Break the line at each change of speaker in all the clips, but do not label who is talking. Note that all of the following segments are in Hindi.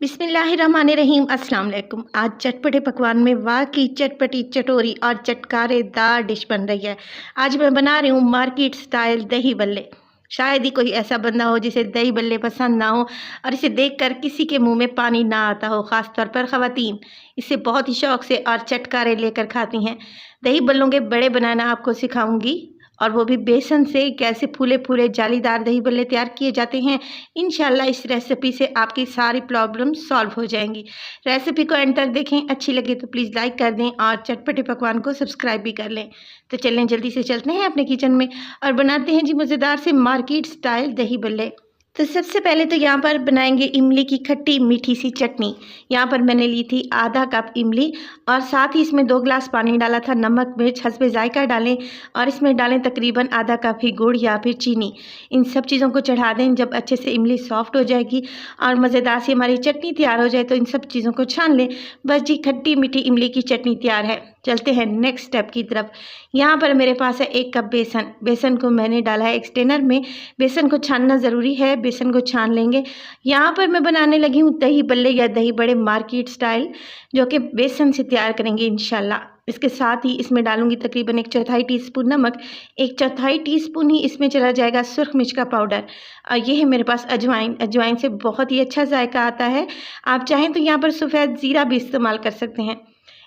बिस्मिल्लाहिर्रहमानिर्रहीम अस्सलाम वालेकुम। आज चटपटे पकवान में वाकई चटपटी चटोरी और चटकारेदार डिश बन रही है। आज मैं बना रही हूँ मार्केट स्टाइल दही बल्ले। शायद ही कोई ऐसा बंदा हो जिसे दही बल्ले पसंद ना हो और इसे देखकर किसी के मुंह में पानी ना आता हो। ख़ास तौर पर ख़वातीन इसे बहुत ही शौक़ से और चटकारे लेकर खाती हैं। दही बल्लों के बड़े बनाना आपको सिखाऊंगी, और वो भी बेसन से। कैसे फूले फूले जालीदार दही बल्ले तैयार किए जाते हैं, इंशाल्लाह इस रेसिपी से आपकी सारी प्रॉब्लम सॉल्व हो जाएंगी। रेसिपी को एंड तक देखें, अच्छी लगे तो प्लीज़ लाइक कर दें और चटपटे पकवान को सब्सक्राइब भी कर लें। तो चलें जल्दी से चलते हैं अपने किचन में और बनाते हैं जी मज़ेदार से मार्केट स्टाइल दही बल्ले। तो सबसे पहले तो यहाँ पर बनाएंगे इमली की खट्टी मीठी सी चटनी। यहाँ पर मैंने ली थी आधा कप इमली और साथ ही इसमें 2 गिलास पानी डाला था। नमक मिर्च हस्बे जायका डालें और इसमें डालें तकरीबन आधा कप ही गुड़ या फिर चीनी। इन सब चीज़ों को चढ़ा दें। जब अच्छे से इमली सॉफ्ट हो जाएगी और मज़ेदार सी हमारी चटनी तैयार हो जाए तो इन सब चीज़ों को छान लें। बस जी खट्टी मीठी इमली की चटनी तैयार है। चलते हैं नेक्स्ट स्टेप की तरफ। यहाँ पर मेरे पास है 1 कप बेसन। बेसन को मैंने डाला है एक स्ट्रेनर में। बेसन को छानना ज़रूरी है, बेसन को छान लेंगे। यहाँ पर मैं बनाने लगी हूँ दही बल्ले या दही बड़े मार्केट स्टाइल, जो कि बेसन से तैयार करेंगे इंशाल्लाह। इसके साथ ही इसमें डालूंगी तकरीबन 1/4 टीस्पून नमक, 1/4 टीस्पून ही इसमें चला जाएगा सुर्ख मिर्च का पाउडर, और ये है मेरे पास अजवाइन। अजवाइन से बहुत ही अच्छा जायका आता है। आप चाहें तो यहाँ पर सफ़ेद ज़ीरा भी इस्तेमाल कर सकते हैं।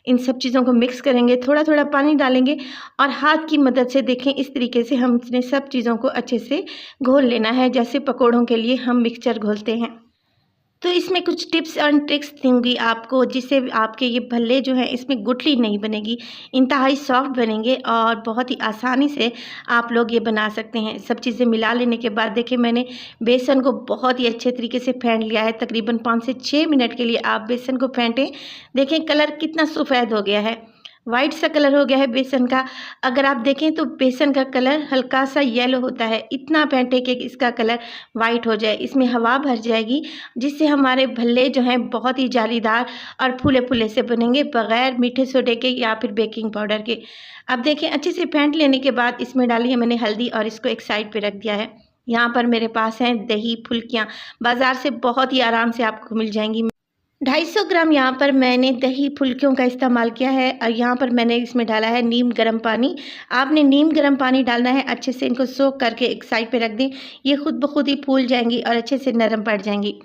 इन सब चीज़ों को मिक्स करेंगे, थोड़ा थोड़ा पानी डालेंगे और हाथ की मदद से देखें इस तरीके से हम इसमें सब चीज़ों को अच्छे से घोल लेना है, जैसे पकौड़ों के लिए हम मिक्सचर घोलते हैं। तो इसमें कुछ टिप्स एंड ट्रिक्स दूंगी आपको, जिससे आपके ये भल्ले जो हैं इसमें गुठली नहीं बनेगी, इंतहाई सॉफ्ट बनेंगे और बहुत ही आसानी से आप लोग ये बना सकते हैं। सब चीज़ें मिला लेने के बाद देखिए मैंने बेसन को बहुत ही अच्छे तरीके से फेंट लिया है। तकरीबन 5 से 6 मिनट के लिए आप बेसन को फेंटें। देखें कलर कितना सफ़ेद हो गया है, वाइट सा कलर हो गया है बेसन का। अगर आप देखें तो बेसन का कलर हल्का सा येलो होता है। इतना फेंटे कि इसका कलर वाइट हो जाए, इसमें हवा भर जाएगी, जिससे हमारे भल्ले जो हैं बहुत ही जालीदार और फूले फूले से बनेंगे, बग़ैर मीठे सोडे के या फिर बेकिंग पाउडर के। अब देखें अच्छे से फेंट लेने के बाद इसमें डाली है मैंने हल्दी और इसको एक साइड पर रख दिया है। यहाँ पर मेरे पास हैं दही फुल्कियाँ, बाज़ार से बहुत ही आराम से आपको मिल जाएंगी। 250 ग्राम यहाँ पर मैंने दही फुल्कियों का इस्तेमाल किया है और यहाँ पर मैंने इसमें डाला है नीम गर्म पानी। आपने नीम गर्म पानी डालना है। अच्छे से इनको सोख करके एक साइड पे रख दें। ये खुद ब खुद ही फूल जाएंगी और अच्छे से नरम पड़ जाएंगी।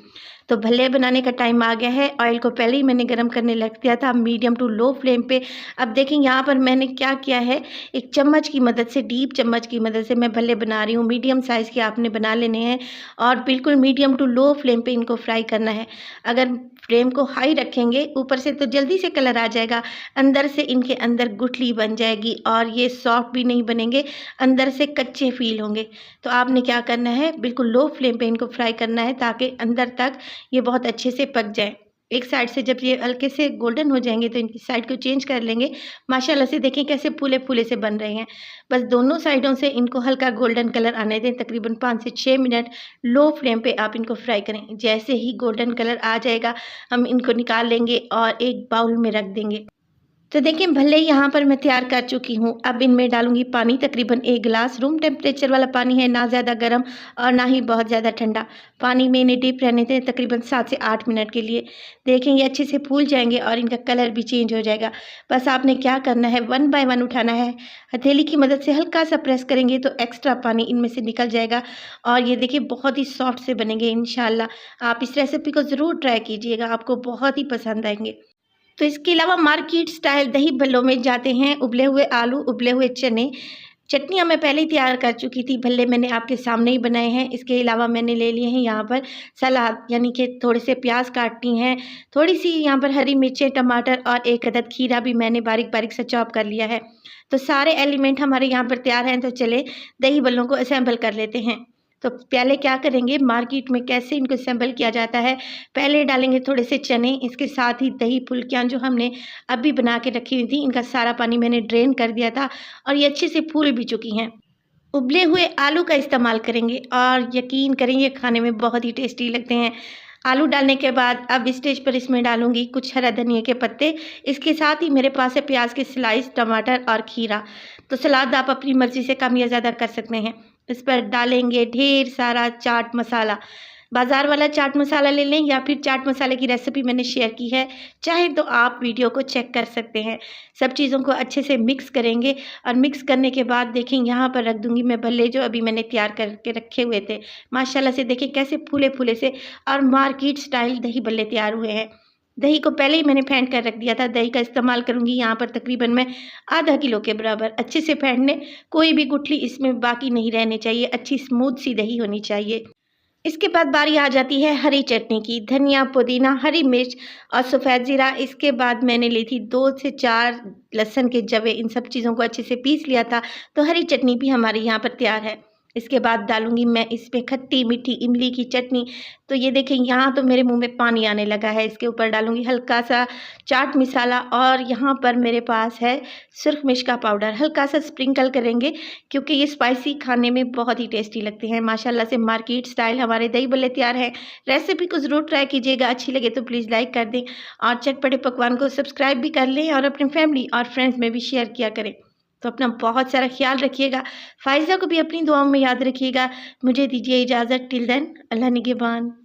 तो भल्ले बनाने का टाइम आ गया है। ऑयल को पहले ही मैंने गर्म करने लग दिया था, मीडियम टू लो फ्लेम पे। अब देखें यहाँ पर मैंने क्या किया है, एक चम्मच की मदद से, डीप चम्मच की मदद से मैं भल्ले बना रही हूँ। मीडियम साइज़ के आपने बना लेने हैं और बिल्कुल मीडियम टू लो फ्लेम पे इनको फ्राई करना है। अगर फ्लेम को हाई रखेंगे ऊपर से तो जल्दी से कलर आ जाएगा, अंदर से इनके अंदर गुठली बन जाएगी और ये सॉफ्ट भी नहीं बनेंगे, अंदर से कच्चे फील होंगे। तो आपने क्या करना है, बिल्कुल लो फ्लेम पे इनको फ्राई करना है ताकि अंदर तक ये बहुत अच्छे से पक जाए। एक साइड से जब ये हल्के से गोल्डन हो जाएंगे तो इनकी साइड को चेंज कर लेंगे। माशाल्लाह से देखें कैसे फूले फूले से बन रहे हैं। बस दोनों साइडों से इनको हल्का गोल्डन कलर आने दें। तकरीबन 5 से 6 मिनट लो फ्लेम पे आप इनको फ्राई करें। जैसे ही गोल्डन कलर आ जाएगा हम इनको निकाल लेंगे और एक बाउल में रख देंगे। तो देखिए भल्ले यहाँ पर मैं तैयार कर चुकी हूँ। अब इनमें डालूंगी पानी, तकरीबन 1 गिलास। रूम टेम्परेचर वाला पानी है, ना ज़्यादा गर्म और ना ही बहुत ज़्यादा ठंडा। पानी में इन्हें डीप रहने दें तकरीबन 7 से 8 मिनट के लिए। देखें ये अच्छे से फूल जाएंगे और इनका कलर भी चेंज हो जाएगा। बस आपने क्या करना है, 1 बाय 1 उठाना है। हथेली की मदद से हल्का सा प्रेस करेंगे तो एक्स्ट्रा पानी इनमें से निकल जाएगा और ये देखिए बहुत ही सॉफ्ट से बनेंगे इंशाल्लाह। आप इस रेसिपी को ज़रूर ट्राई कीजिएगा, आपको बहुत ही पसंद आएंगे। तो इसके अलावा मार्केट स्टाइल दही भल्लों में जाते हैं उबले हुए आलू, उबले हुए चने। चटनियाँ मैं पहले ही तैयार कर चुकी थी, भल्ले मैंने आपके सामने ही बनाए हैं। इसके अलावा मैंने ले लिए हैं यहाँ पर सलाद, यानी कि थोड़े से प्याज काटनी है, थोड़ी सी यहाँ पर हरी मिर्चें, टमाटर और 1 अदद खीरा भी मैंने बारीक बारीक से चॉप कर लिया है। तो सारे एलिमेंट हमारे यहाँ पर तैयार हैं। तो चले दही भल्लों को असेंबल कर लेते हैं। तो पहले क्या करेंगे, मार्केट में कैसे इनको असेंबल किया जाता है, पहले डालेंगे थोड़े से चने, इसके साथ ही दही फुल्कियाँ जो हमने अभी बना के रखी हुई थी, इनका सारा पानी मैंने ड्रेन कर दिया था और ये अच्छे से फूल भी चुकी हैं। उबले हुए आलू का इस्तेमाल करेंगे और यकीन करें ये खाने में बहुत ही टेस्टी लगते हैं। आलू डालने के बाद अब स्टेज पर इसमें डालूंगी कुछ हरा धनिया के पत्ते। इसके साथ ही मेरे पास है प्याज के स्लाइस, टमाटर और खीरा। तो सलाद आप अपनी मर्ज़ी से कम या ज़्यादा कर सकते हैं। इस पर डालेंगे ढेर सारा चाट मसाला। बाज़ार वाला चाट मसाला ले लें या फिर चाट मसाले की रेसिपी मैंने शेयर की है, चाहे तो आप वीडियो को चेक कर सकते हैं। सब चीज़ों को अच्छे से मिक्स करेंगे और मिक्स करने के बाद देखें यहाँ पर रख दूँगी मैं भल्ले जो अभी मैंने तैयार करके रखे हुए थे। माशाल्लाह से देखें कैसे फूले-फूले से और मार्केट स्टाइल दही भल्ले तैयार हुए हैं। दही को पहले ही मैंने फेंट कर रख दिया था। दही का इस्तेमाल करूँगी यहाँ पर तकरीबन मैं आधा किलो के बराबर। अच्छे से फेंट लें, कोई भी गुठली इसमें बाकी नहीं रहनी चाहिए, अच्छी स्मूथ सी दही होनी चाहिए। इसके बाद बारी आ जाती है हरी चटनी की। धनिया, पुदीना, हरी मिर्च और सफ़ेद ज़ीरा। इसके बाद मैंने ली थी 2 से 4 लहसुन के जवे। इन सब चीज़ों को अच्छे से पीस लिया था, तो हरी चटनी भी हमारे यहाँ पर तैयार है। इसके बाद डालूँगी मैं इसमें खट्टी मीठी इमली की चटनी। तो ये देखें यहाँ तो मेरे मुँह में पानी आने लगा है। इसके ऊपर डालूँगी हल्का-सा चाट मसाला और यहाँ पर मेरे पास है सुर्ख मिर्च का पाउडर। हल्का-सा स्प्रिंकल करेंगे क्योंकि ये स्पाइसी खाने में बहुत ही टेस्टी लगते हैं। माशाल्लाह से मार्केट स्टाइल हमारे दही भल्ले तैयार हैं। रेसिपी को ज़रूर ट्राई कीजिएगा। अच्छी लगे तो प्लीज़ लाइक कर दें और चटपटे पकवान को सब्सक्राइब भी कर लें और अपनी फैमिली और फ्रेंड्स में भी शेयर किया करें। तो अपना बहुत सारा ख्याल रखिएगा। फ़ाइज़ा को भी अपनी दुआओं में याद रखिएगा। मुझे दीजिए इजाज़त। टिल देन, अल्लाह निगहबान।